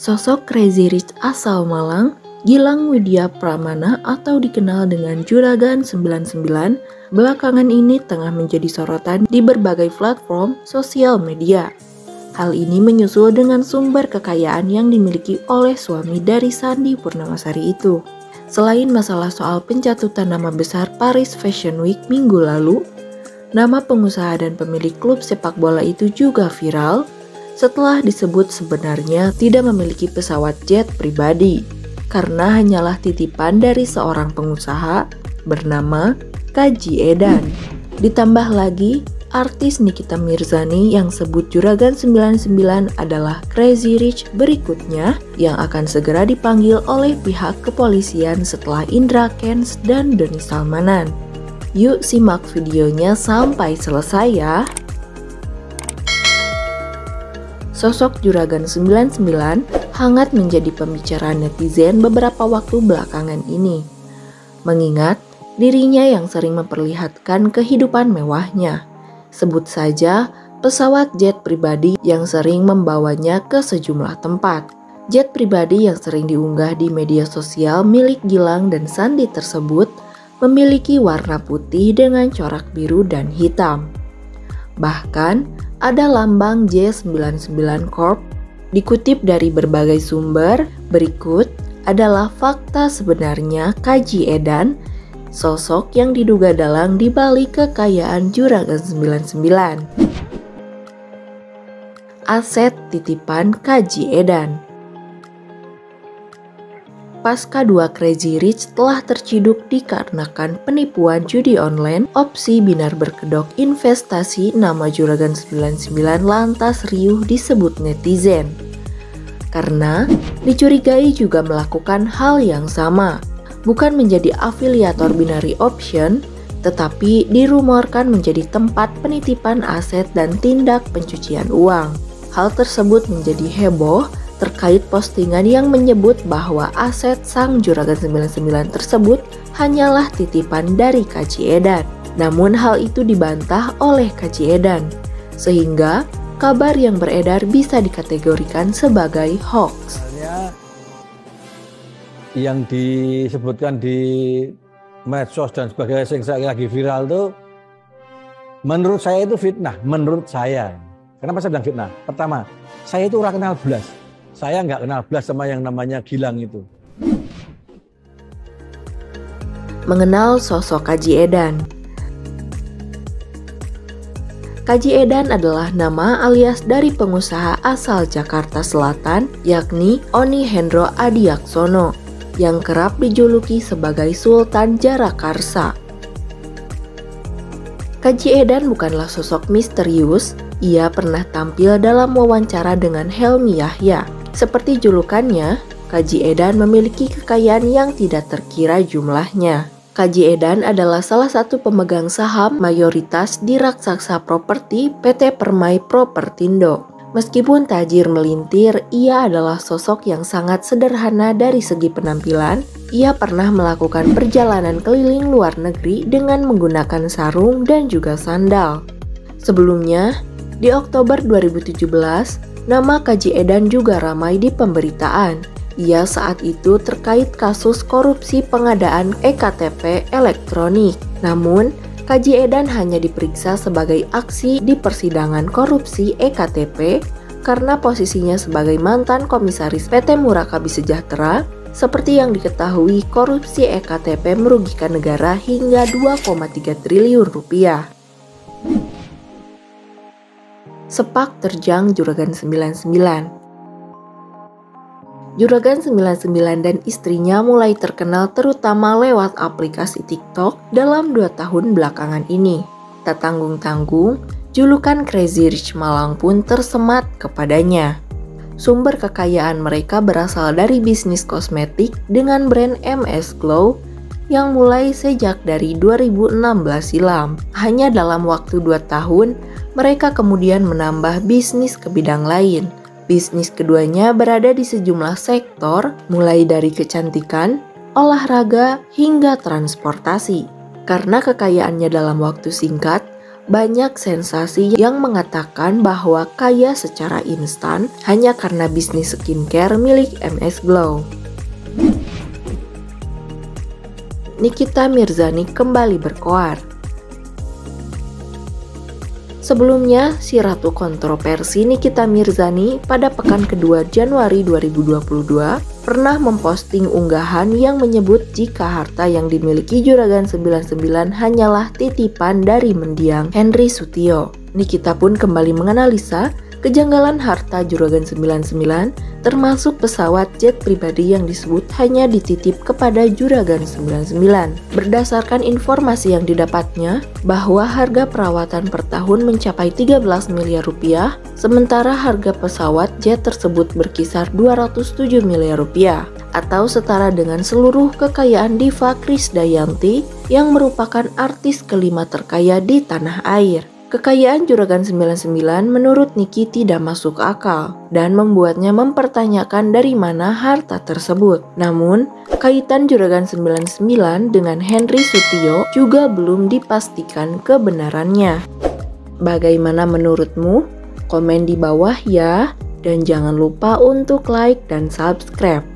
Sosok Crazy Rich asal Malang, Gilang Widya Pramana atau dikenal dengan Juragan 99, belakangan ini tengah menjadi sorotan di berbagai platform sosial media. Hal ini menyusul dengan sumber kekayaan yang dimiliki oleh suami dari Sandy Purnamasari itu. Selain masalah soal pencatutan nama besar Paris Fashion Week minggu lalu, nama pengusaha dan pemilik klub sepak bola itu juga viral setelah disebut sebenarnya tidak memiliki pesawat jet pribadi karena hanyalah titipan dari seorang pengusaha bernama Kaji Edan. Ditambah lagi, artis Nikita Mirzani yang sebut Juragan 99 adalah Crazy Rich berikutnya yang akan segera dipanggil oleh pihak kepolisian setelah Indra Kents dan Doni Salmanan. Yuk simak videonya sampai selesai ya. Sosok Juragan 99 hangat menjadi pembicaraan netizen beberapa waktu belakangan ini. Mengingat dirinya yang sering memperlihatkan kehidupan mewahnya. Sebut saja pesawat jet pribadi yang sering membawanya ke sejumlah tempat. Jet pribadi yang sering diunggah di media sosial milik Gilang dan Sandy tersebut memiliki warna putih dengan corak biru dan hitam. Bahkan ada lambang J99 Corp. Dikutip dari berbagai sumber, berikut adalah fakta sebenarnya Kaji Edan, sosok yang diduga dalang di balik kekayaan Juragan 99. Aset titipan Kaji Edan. Pasca 2 Crazy Rich telah terciduk dikarenakan penipuan judi online, opsi binar berkedok investasi, nama Juragan 99 lantas riuh disebut netizen. Karena dicurigai juga melakukan hal yang sama, bukan menjadi afiliator binary option, tetapi dirumorkan menjadi tempat penitipan aset dan tindak pencucian uang. Hal tersebut menjadi heboh terkait postingan yang menyebut bahwa aset sang Juragan 99 tersebut hanyalah titipan dari Kaji Edan. Namun hal itu dibantah oleh Kaji Edan, sehingga kabar yang beredar bisa dikategorikan sebagai hoax. Yang disebutkan di medsos dan sebagainya yang lagi viral itu, menurut saya itu fitnah. Menurut saya, kenapa saya bilang fitnah? Pertama, saya itu orang kenal belas. Saya nggak kenal belas sama yang namanya Gilang itu. Mengenal sosok Kaji Edan. Kaji Edan adalah nama alias dari pengusaha asal Jakarta Selatan, yakni Oni Hendro Adiaksono, yang kerap dijuluki sebagai Sultan Jarakarsa. Kaji Edan bukanlah sosok misterius. Ia pernah tampil dalam wawancara dengan Helmi Yahya. Seperti julukannya, Kaji Edan memiliki kekayaan yang tidak terkira jumlahnya. Kaji Edan adalah salah satu pemegang saham mayoritas di raksasa properti PT Permai Propertindo. Meskipun tajir melintir, ia adalah sosok yang sangat sederhana dari segi penampilan. Ia pernah melakukan perjalanan keliling luar negeri dengan menggunakan sarung dan juga sandal. Sebelumnya, di Oktober 2017, nama Kaji Edan juga ramai di pemberitaan. Ia saat itu terkait kasus korupsi pengadaan EKTP elektronik. Namun, Kaji Edan hanya diperiksa sebagai aksi di persidangan korupsi EKTP karena posisinya sebagai mantan komisaris PT Murakabi Sejahtera. Seperti yang diketahui, korupsi EKTP merugikan negara hingga 2,3 triliun rupiah. Sepak terjang Juragan 99. Juragan 99 dan istrinya mulai terkenal terutama lewat aplikasi TikTok dalam 2 tahun belakangan ini. Tak tanggung-tanggung, julukan Crazy Rich Malang pun tersemat kepadanya. Sumber kekayaan mereka berasal dari bisnis kosmetik dengan brand MS Glow yang mulai sejak dari 2016 silam. Hanya dalam waktu 2 tahun, mereka kemudian menambah bisnis ke bidang lain. Bisnis keduanya berada di sejumlah sektor, mulai dari kecantikan, olahraga, hingga transportasi. Karena kekayaannya dalam waktu singkat, Banyak sensasi yang mengatakan bahwa kaya secara instan hanya karena bisnis skincare milik MS Glow. Nikita Mirzani kembali berkoar. Sebelumnya, si ratu kontroversi Nikita Mirzani pada pekan kedua Januari 2022 pernah memposting unggahan yang menyebut jika harta yang dimiliki Juragan 99 hanyalah titipan dari mendiang Henry Sutio. Nikita pun kembali menganalisa kejanggalan harta Juragan 99 termasuk pesawat jet pribadi yang disebut hanya dititip kepada Juragan 99. Berdasarkan informasi yang didapatnya bahwa harga perawatan per tahun mencapai 13 miliar rupiah, sementara harga pesawat jet tersebut berkisar 207 miliar rupiah atau setara dengan seluruh kekayaan diva Krisdayanti yang merupakan artis kelima terkaya di tanah air. Kekayaan Juragan 99 menurut Niki tidak masuk akal dan membuatnya mempertanyakan dari mana harta tersebut. Namun, kaitan Juragan 99 dengan Henry Sutio juga belum dipastikan kebenarannya. Bagaimana menurutmu? Komen di bawah ya, dan jangan lupa untuk like dan subscribe.